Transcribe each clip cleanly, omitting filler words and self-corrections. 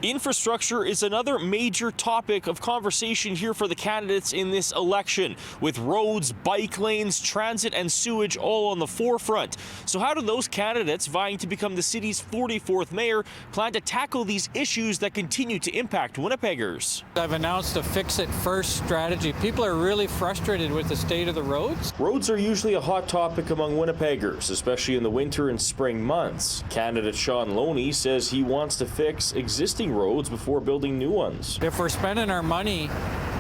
Infrastructure is another major topic of conversation here for the candidates in this election, with roads, bike lanes, transit and sewage all on the forefront. So how do those candidates vying to become the city's 44th mayor plan to tackle these issues that continue to impact Winnipeggers? I've announced a fix-it-first strategy. People are really frustrated with the state of the roads. Roads are usually a hot topic among Winnipeggers, especially in the winter and spring months. Candidate Sean Loney says he wants to fix existing roads before building new ones. If we're spending our money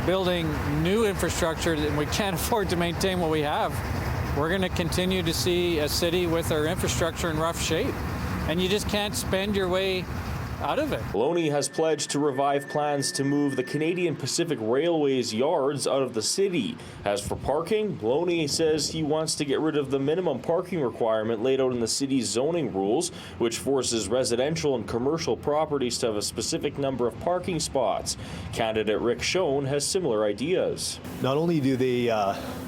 building new infrastructure and we can't afford to maintain what we have, we're going to continue to see a city with our infrastructure in rough shape. And you just can't spend your way out of it. Loney has pledged to revive plans to move the Canadian Pacific Railway's yards out of the city. As for parking, Loney says he wants to get rid of the minimum parking requirement laid out in the city's zoning rules, which forces residential and commercial properties to have a specific number of parking spots. Candidate Rick Schoen has similar ideas. Not only do they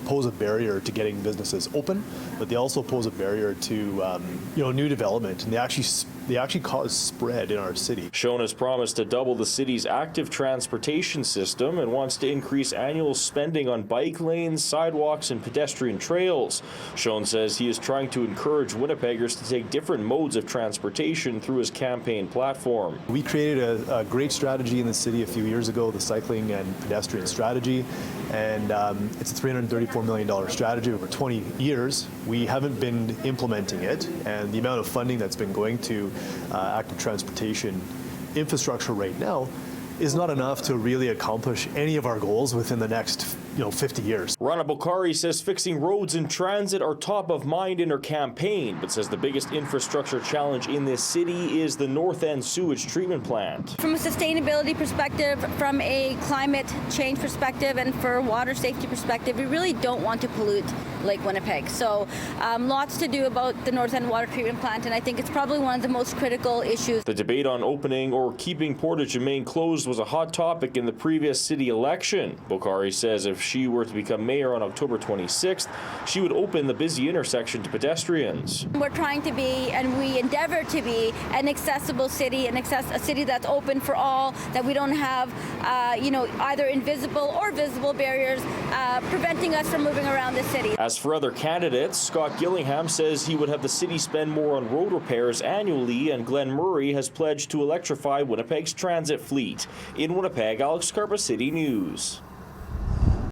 pose a barrier to getting businesses open, but they also pose a barrier to new development, and they actually cause spread in our city. Schoen has promised to double the city's active transportation system and wants to increase annual spending on bike lanes, sidewalks, and pedestrian trails. Schoen says he is trying to encourage Winnipeggers to take different modes of transportation through his campaign platform. We created a great strategy in the city a few years ago, the cycling and pedestrian strategy, and it's a $334 million strategy over 20 years. We haven't been implementing it, and the amount of funding that's been going to active transportation infrastructure right now is not enough to really accomplish any of our goals within the next 50 years. Rana Bokhari says fixing roads and transit are top of mind in her campaign, but says the biggest infrastructure challenge in this city is the North End sewage treatment plant. From a sustainability perspective, from a climate change perspective, and for a water safety perspective, we really don't want to pollute Lake Winnipeg. So lots to do about the North End water treatment plant, and I think it's probably one of the most critical issues. The debate on opening or keeping Portage and Main closed was a hot topic in the previous city election. Bokhari says if she were to become mayor on October 26th, she would open the busy intersection to pedestrians. We're trying to be, and we endeavor to be, an accessible city, a city that's open for all, that we don't have, either invisible or visible barriers preventing us from moving around the city. As for other candidates, Scott Gillingham says he would have the city spend more on road repairs annually, and Glenn Murray has pledged to electrify Winnipeg's transit fleet. In Winnipeg, Alex Karpa, City News.